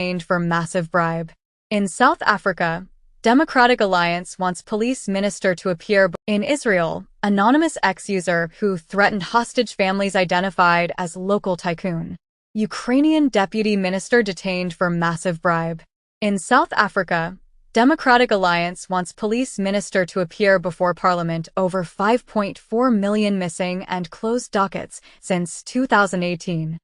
detained for massive bribe. In South Africa, Democratic Alliance wants police minister to appear. In Israel, anonymous ex-user who threatened hostage families identified as local tycoon. Ukrainian deputy minister detained for massive bribe. In South Africa, Democratic Alliance wants police minister to appear before parliament over 5.4 million missing and closed dockets since 2018.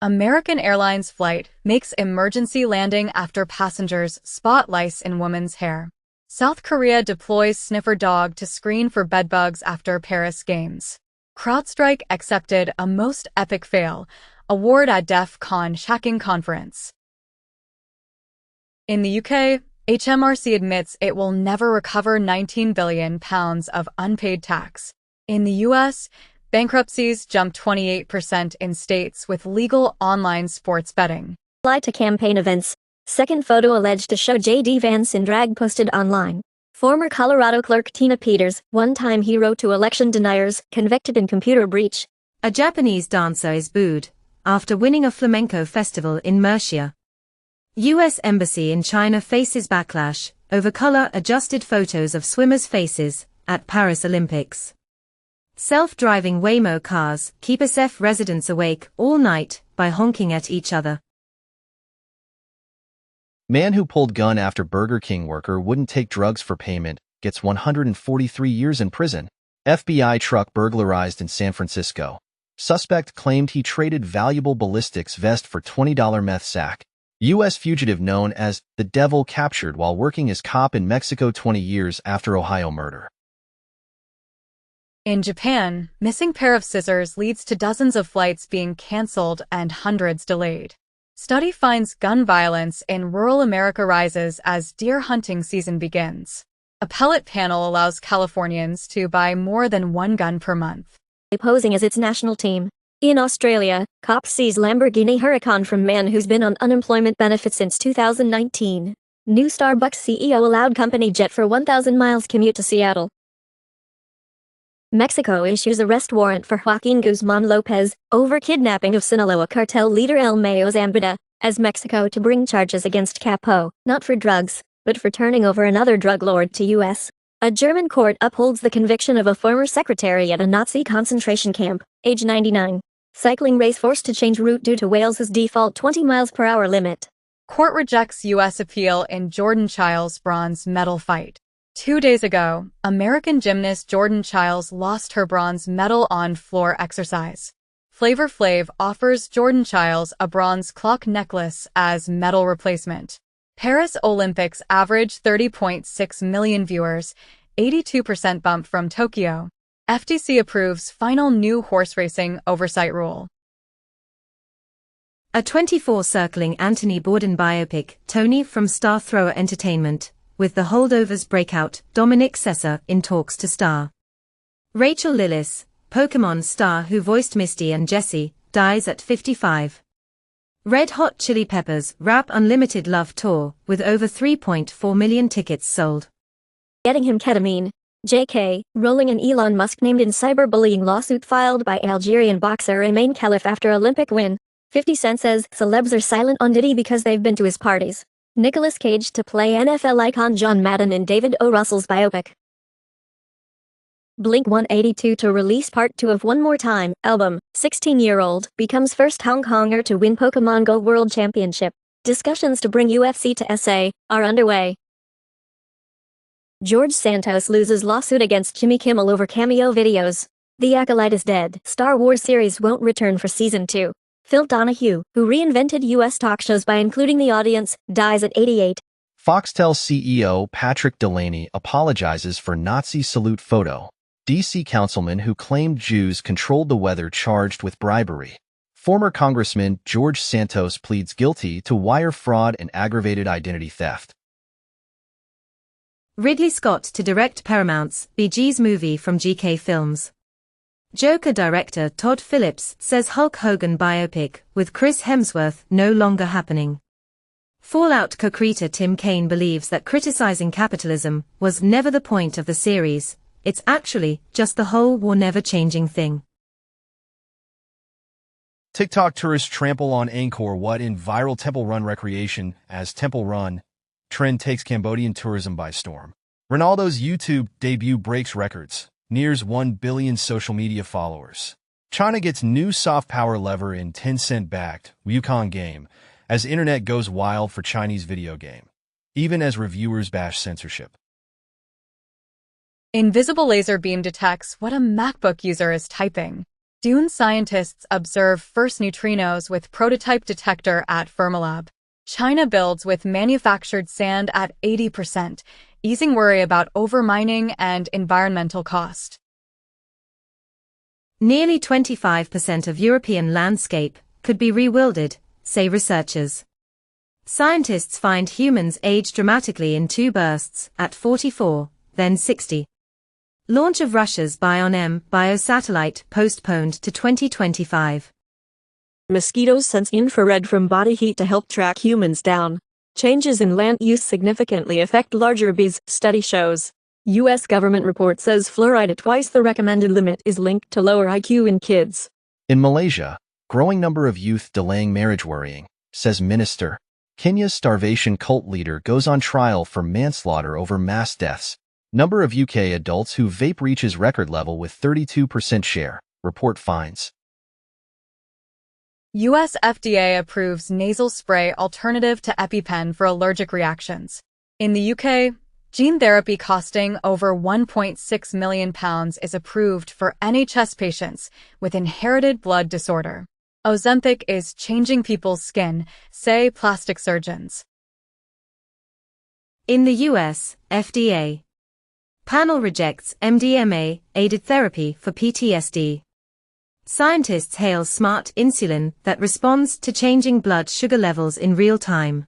American Airlines flight makes emergency landing after passengers spot lice in woman's hair. South Korea deploys sniffer dog to screen for bedbugs after Paris Games. CrowdStrike accepted a most epic fail award at DEF CON hacking conference. In the UK, HMRC admits it will never recover £19 billion of unpaid tax. In the US, bankruptcies jumped 28% in states with legal online sports betting. Apply to campaign events. Second photo alleged to show J.D. Vance in drag posted online. Former Colorado clerk Tina Peters, one-time hero to election deniers, convicted in computer breach. A Japanese dancer is booed after winning a flamenco festival in Murcia. U.S. Embassy in China faces backlash over color-adjusted photos of swimmers' faces at Paris Olympics. Self-driving Waymo cars keep SF residents awake all night by honking at each other. Man who pulled gun after Burger King worker wouldn't take drugs for payment gets 143 years in prison. FBI truck burglarized in San Francisco. Suspect claimed he traded valuable ballistics vest for $20 meth sack. U.S. fugitive known as the Devil captured while working as cop in Mexico 20 years after Ohio murder. In Japan, missing pair of scissors leads to dozens of flights being canceled and hundreds delayed. Study finds gun violence in rural America rises as deer hunting season begins. Appellate panel allows Californians to buy more than one gun per month. Posing as its national team. In Australia, cops seize Lamborghini Huracan from man who's been on unemployment benefits since 2019. New Starbucks CEO allowed company jet for 1,000 miles commute to Seattle. Mexico issues arrest warrant for Joaquin Guzman Lopez over kidnapping of Sinaloa cartel leader El Mayo Zambada, as Mexico to bring charges against Capo, not for drugs, but for turning over another drug lord to U.S. A German court upholds the conviction of a former secretary at a Nazi concentration camp, age 99. Cycling race forced to change route due to Wales's default 20 miles per hour limit. Court rejects U.S. appeal in Jordan Chiles' bronze medal fight. 2 days ago, American gymnast Jordan Chiles lost her bronze medal on floor exercise. Flavor Flav offers Jordan Chiles a bronze clock necklace as medal replacement. Paris Olympics average 30.6 million viewers, 82% bump from Tokyo. FTC approves final new horse racing oversight rule. A 24 circling Anthony Bourdain biopic, Tony from Star Thrower Entertainment, with The Holdovers breakout, Dominic Sessa in talks to star. Rachel Lillis, Pokémon star who voiced Misty and Jessie, dies at 55. Red Hot Chili Peppers Rap Unlimited Love Tour, with over 3.4 million tickets sold. Getting him ketamine. J.K. Rowling and Elon Musk named in cyberbullying lawsuit filed by Algerian boxer Remain Khalif after Olympic win. 50 Cent says celebs are silent on Diddy because they've been to his parties. Nicolas Cage to play NFL icon John Madden in David O. Russell's biopic. Blink-182 to release part 2 of One More Time album. 16-year-old becomes first Hong Konger to win Pokemon Go World Championship. Discussions to bring UFC to SA are underway. George Santos loses lawsuit against Jimmy Kimmel over cameo videos. The Acolyte is dead. Star Wars series won't return for season 2. Phil Donahue, who reinvented U.S. talk shows by including the audience, dies at 88. Foxtel CEO Patrick Delaney apologizes for Nazi salute photo. D.C. councilman who claimed Jews controlled the weather charged with bribery. Former Congressman George Santos pleads guilty to wire fraud and aggravated identity theft. Ridley Scott to direct Paramount's Bee Gees movie from GK Films. Joker director Todd Phillips says Hulk Hogan biopic with Chris Hemsworth no longer happening. Fallout co-creator Tim Kaine believes that criticizing capitalism was never the point of the series, it's actually just the whole war never changing thing. TikTok tourists trample on Angkor Wat in viral Temple Run recreation as Temple Run trend takes Cambodian tourism by storm. Ronaldo's YouTube debut breaks records, nears 1 billion social media followers. China gets new soft power lever in Tencent-backed Wukong game as internet goes wild for Chinese video game, even as reviewers bash censorship. Invisible laser beam detects what a MacBook user is typing. Dune scientists observe first neutrinos with prototype detector at Fermilab. China builds with manufactured sand at 80%, easing worry about overmining and environmental cost. Nearly 25% of European landscape could be rewilded, say researchers. Scientists find humans age dramatically in 2 bursts, at 44, then 60. Launch of Russia's Bion-M biosatellite postponed to 2025. Mosquitoes sense infrared from body heat to help track humans down. Changes in land use significantly affect larger bees, study shows. U.S. government report says fluoride at twice the recommended limit is linked to lower IQ in kids. In Malaysia, growing number of youth delaying marriage worrying, says minister. Kenya's starvation cult leader goes on trial for manslaughter over mass deaths. Number of UK adults who vape reaches record level with 32% share, report finds. U.S. FDA approves nasal spray alternative to EpiPen for allergic reactions. In the UK, gene therapy costing over £1.6 million is approved for NHS patients with inherited blood disorder. Ozempic is changing people's skin, say plastic surgeons. In the US, FDA panel rejects MDMA-aided therapy for PTSD. Scientists hail smart insulin that responds to changing blood sugar levels in real time.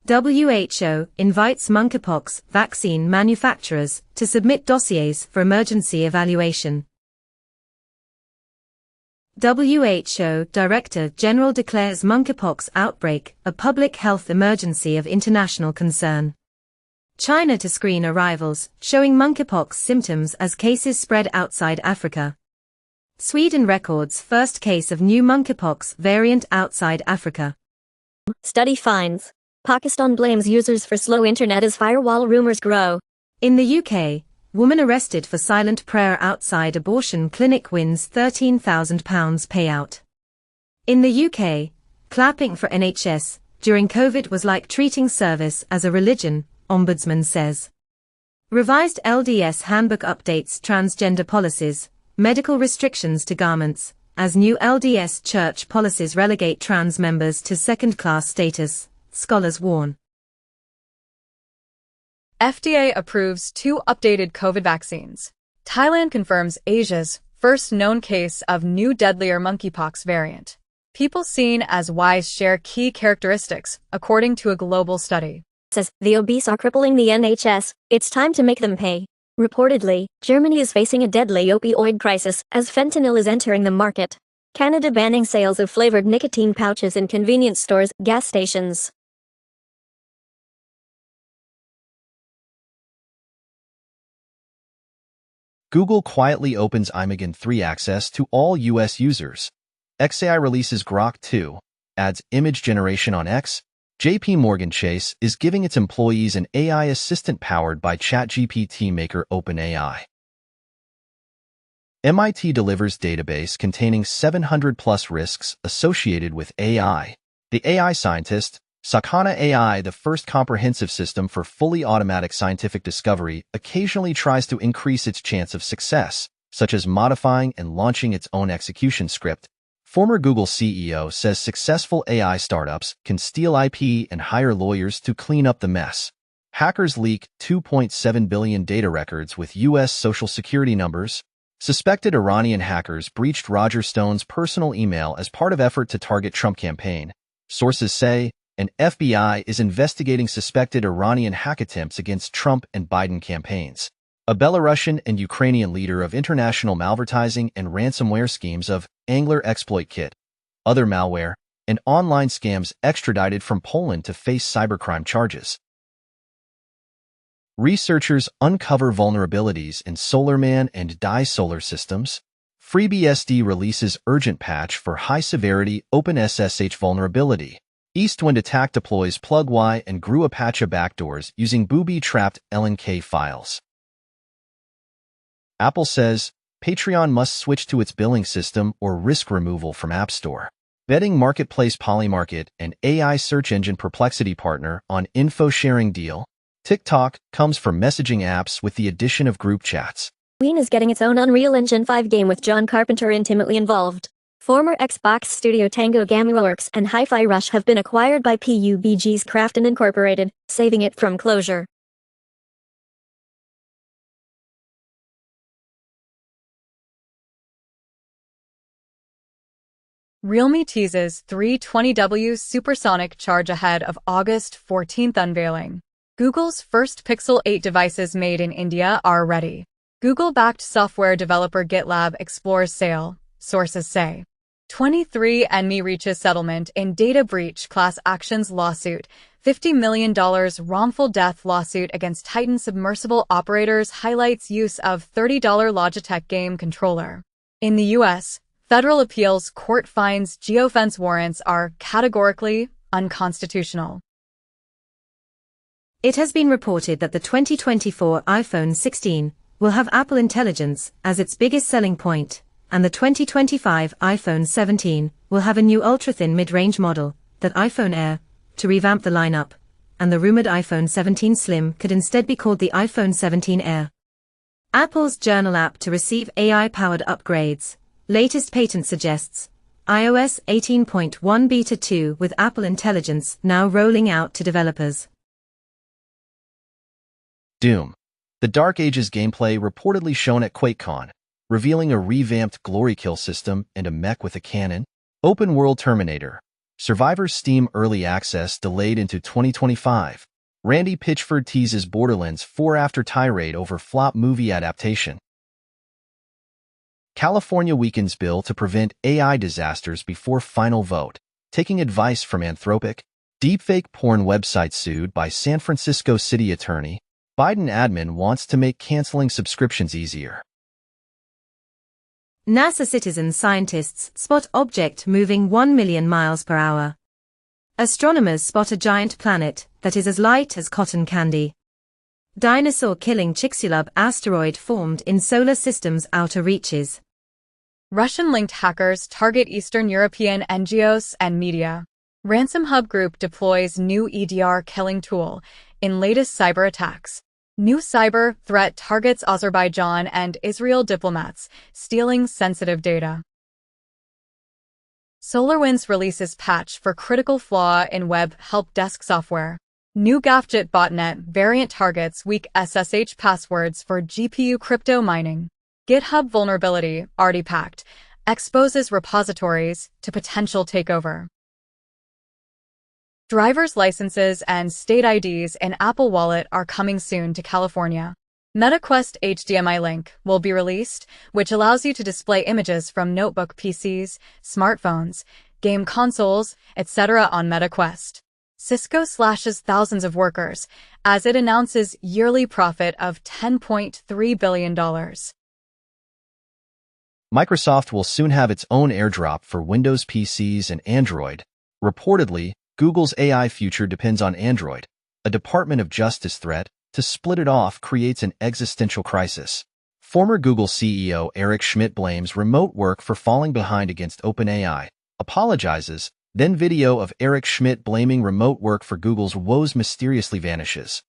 WHO invites monkeypox vaccine manufacturers to submit dossiers for emergency evaluation. WHO Director General declares monkeypox outbreak a public health emergency of international concern. China to screen arrivals, showing monkeypox symptoms as cases spread outside Africa. Sweden records first case of new monkeypox variant outside Africa. Study finds Pakistan blames users for slow internet as firewall rumors grow. In the UK, woman arrested for silent prayer outside abortion clinic wins £13,000 payout. In the UK, clapping for NHS during COVID was like treating service as a religion, Ombudsman says. Revised LDS handbook updates transgender policies, medical restrictions to garments, as new LDS church policies relegate trans members to second-class status, scholars warn. FDA approves 2 updated COVID vaccines. Thailand confirms Asia's first known case of new deadlier monkeypox variant. People seen as wise share key characteristics, according to a global study. Says the obese are crippling the NHS, it's time to make them pay. Reportedly, Germany is facing a deadly opioid crisis as fentanyl is entering the market. Canada banning sales of flavored nicotine pouches in convenience stores, gas stations. Google quietly opens Imagen 3 access to all U.S. users. XAI releases Grok 2, adds image generation on X. JP Morgan Chase is giving its employees an AI assistant powered by ChatGPT maker OpenAI. MIT delivers database containing 700+ risks associated with AI. The AI scientist, Sakana AI, the first comprehensive system for fully automatic scientific discovery, occasionally tries to increase its chance of success, such as modifying and launching its own execution script. Former Google CEO says successful AI startups can steal IP and hire lawyers to clean up the mess. Hackers leak 2.7 billion data records with U.S. Social Security numbers. Suspected Iranian hackers breached Roger Stone's personal email as part of effort to target Trump campaign. Sources say an FBI is investigating suspected Iranian hack attempts against Trump and Biden campaigns. A Belarusian and Ukrainian leader of international malvertising and ransomware schemes of Angler Exploit Kit, other malware, and online scams extradited from Poland to face cybercrime charges. Researchers uncover vulnerabilities in SolarMan and Dye solar systems. FreeBSD releases urgent patch for high-severity OpenSSH vulnerability. Eastwind attack deploys PlugY and grew Apache backdoors using booby-trapped LNK files. Apple says Patreon must switch to its billing system or risk removal from App Store. Betting marketplace Polymarket and AI search engine Perplexity partner on info-sharing deal. TikTok comes for messaging apps with the addition of group chats. Ween is getting its own Unreal Engine 5 game with John Carpenter intimately involved. Former Xbox studio Tango Gameworks and Hi-Fi Rush have been acquired by PUBG's Krafton Incorporated, saving it from closure. Realme teases 320W supersonic charge ahead of August 14th unveiling. Google's first Pixel 8 devices made in India are ready. Google-backed software developer GitLab explores sale, sources say. 23andMe reaches settlement in data breach class actions lawsuit. $50 million wrongful death lawsuit against Titan submersible operators highlights use of $30 Logitech game controller. In the U.S., federal appeals court finds geofence warrants are categorically unconstitutional. It has been reported that the 2024 iPhone 16 will have Apple Intelligence as its biggest selling point, and the 2025 iPhone 17 will have a new ultra-thin mid-range model, that iPhone Air, to revamp the lineup, and the rumored iPhone 17 Slim could instead be called the iPhone 17 Air. Apple's Journal app to receive AI-powered upgrades. Latest patent suggests iOS 18.1 Beta 2 with Apple Intelligence now rolling out to developers. Doom. The Dark Ages gameplay reportedly shown at QuakeCon, revealing a revamped glory kill system and a mech with a cannon. Open World Terminator. Survivor's Steam Early Access delayed into 2025. Randy Pitchford teases Borderlands 4 after tirade over flop movie adaptation. California weakens bill to prevent AI disasters before final vote. Taking advice from Anthropic. Deepfake porn website sued by San Francisco city attorney. Biden admin wants to make canceling subscriptions easier. NASA citizen scientists spot object moving 1 million miles per hour. Astronomers spot a giant planet that is as light as cotton candy. Dinosaur-killing Chicxulub asteroid formed in solar system's outer reaches. Russian-linked hackers target Eastern European NGOs and media. Ransom Hub Group deploys new EDR killing tool in latest cyber attacks. New cyber threat targets Azerbaijan and Israel diplomats, stealing sensitive data. SolarWinds releases patch for critical flaw in web help desk software. New GAFJIT botnet variant targets weak SSH passwords for GPU crypto mining. GitHub vulnerability, artifact, exposes repositories to potential takeover. Driver's licenses and state IDs in Apple Wallet are coming soon to California. MetaQuest HDMI link will be released, which allows you to display images from notebook PCs, smartphones, game consoles, etc. on MetaQuest. Cisco slashes thousands of workers as it announces yearly profit of $10.3 billion. Microsoft will soon have its own AirDrop for Windows PCs and Android. Reportedly, Google's AI future depends on Android. A Department of Justice threat to split it off creates an existential crisis. Former Google CEO Eric Schmidt blames remote work for falling behind against OpenAI, apologizes, then video of Eric Schmidt blaming remote work for Google's woes mysteriously vanishes.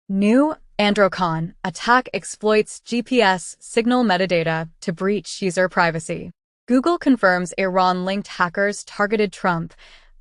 New Androcon attack exploits GPS signal metadata to breach user privacy. Google confirms Iran-linked hackers targeted Trump,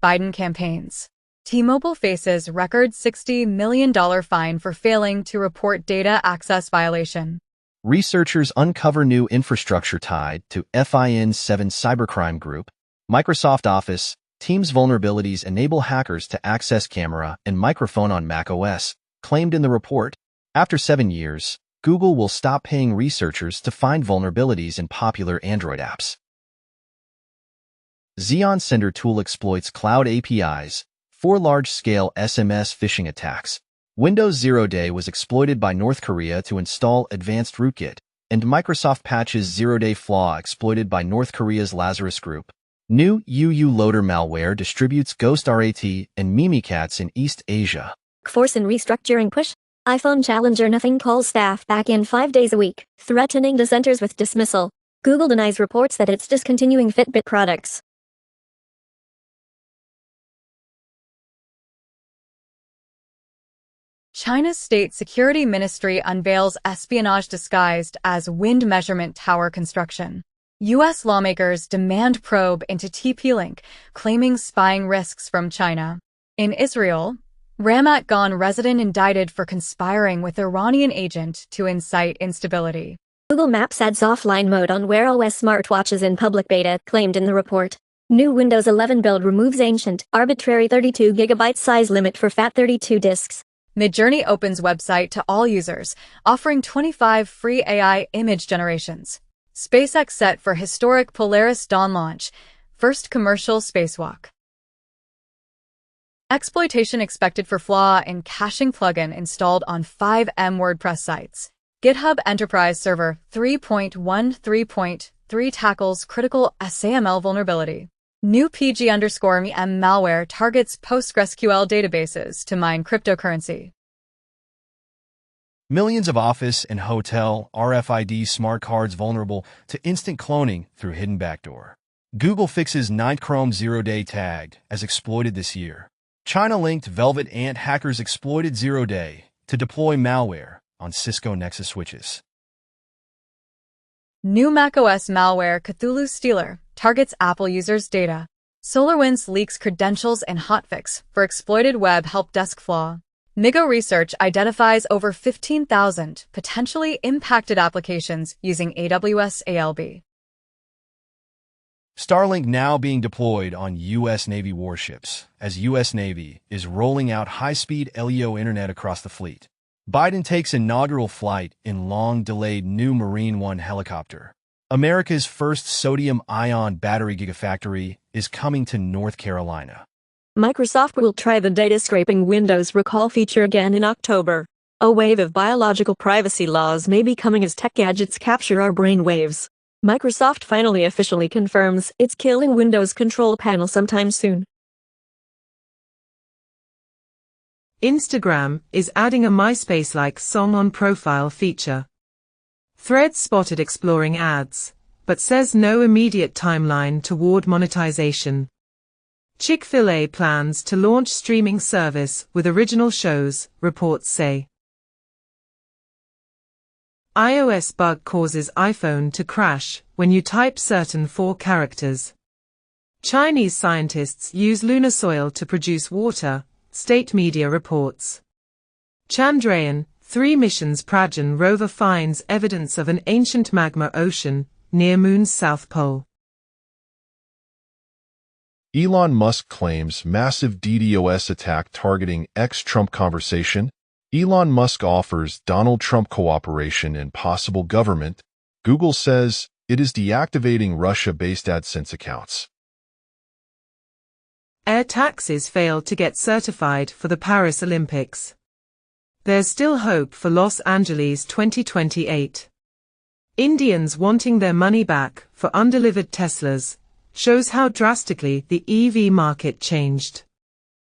Biden campaigns. T-Mobile faces record $60 million fine for failing to report data access violation. Researchers uncover new infrastructure tied to FIN's 7 cybercrime group. Microsoft Office, Teams vulnerabilities enable hackers to access camera and microphone on macOS, claimed in the report. After 7 years, Google will stop paying researchers to find vulnerabilities in popular Android apps. Xeon Sender tool exploits cloud APIs for large-scale SMS phishing attacks. Windows 0 Day was exploited by North Korea to install advanced rootkit. And Microsoft patches zero-day flaw exploited by North Korea's Lazarus Group. New UU loader malware distributes Ghost RAT and Mimikatz in East Asia. Force and restructuring push. iPhone challenger nothing calls staff back in 5 days a week, threatening dissenters with dismissal. Google denies reports that it's discontinuing Fitbit products. China's State Security Ministry unveils espionage disguised as wind measurement tower construction. U.S. lawmakers demand probe into TP-Link, claiming spying risks from China. In Israel, Ramat Gan resident indicted for conspiring with Iranian agent to incite instability. Google Maps adds offline mode on Wear OS smartwatches in public beta, claimed in the report. New Windows 11 build removes ancient, arbitrary 32GB size limit for FAT32 disks. Midjourney opens website to all users, offering 25 free AI image generations. SpaceX set for historic Polaris Dawn launch, first commercial spacewalk. Exploitation expected for flaw in caching plugin installed on 5M WordPress sites. GitHub Enterprise Server 3.13.3 tackles critical SAML vulnerability. New PG_M malware targets PostgreSQL databases to mine cryptocurrency. Millions of office and hotel RFID smart cards vulnerable to instant cloning through hidden backdoor. Google fixes 9th Chrome zero-day tag as exploited this year. China-linked Velvet Ant hackers exploited zero-day to deploy malware on Cisco Nexus switches. New macOS malware Cthulhu Stealer targets Apple users' data. SolarWinds leaks credentials and hotfix for exploited web help desk flaw. MIGO Research identifies over 15,000 potentially impacted applications using AWS ALB. Starlink now being deployed on U.S. Navy warships as U.S. Navy is rolling out high-speed LEO internet across the fleet. Biden takes inaugural flight in long-delayed new Marine One helicopter. America's first sodium-ion battery gigafactory is coming to North Carolina. Microsoft will try the data scraping Windows recall feature again in October. A wave of biological privacy laws may be coming as tech gadgets capture our brainwaves. Microsoft finally officially confirms it's killing Windows Control Panel sometime soon. Instagram is adding a MySpace-like song on profile feature. Threads spotted exploring ads, but says no immediate timeline toward monetization. Chick-fil-A plans to launch streaming service with original shows, reports say. iOS bug causes iPhone to crash when you type certain 4 characters. Chinese scientists use lunar soil to produce water, state media reports. Chandrayaan-3 mission's Pragyan rover finds evidence of an ancient magma ocean near Moon's south pole. Elon Musk claims massive DDoS attack targeting ex-Trump conversation. Elon Musk offers Donald Trump cooperation in possible government. Google says it is deactivating Russia-based AdSense accounts. Air taxis failed to get certified for the Paris Olympics. There's still hope for Los Angeles 2028. Indians wanting their money back for undelivered Teslas shows how drastically the EV market changed.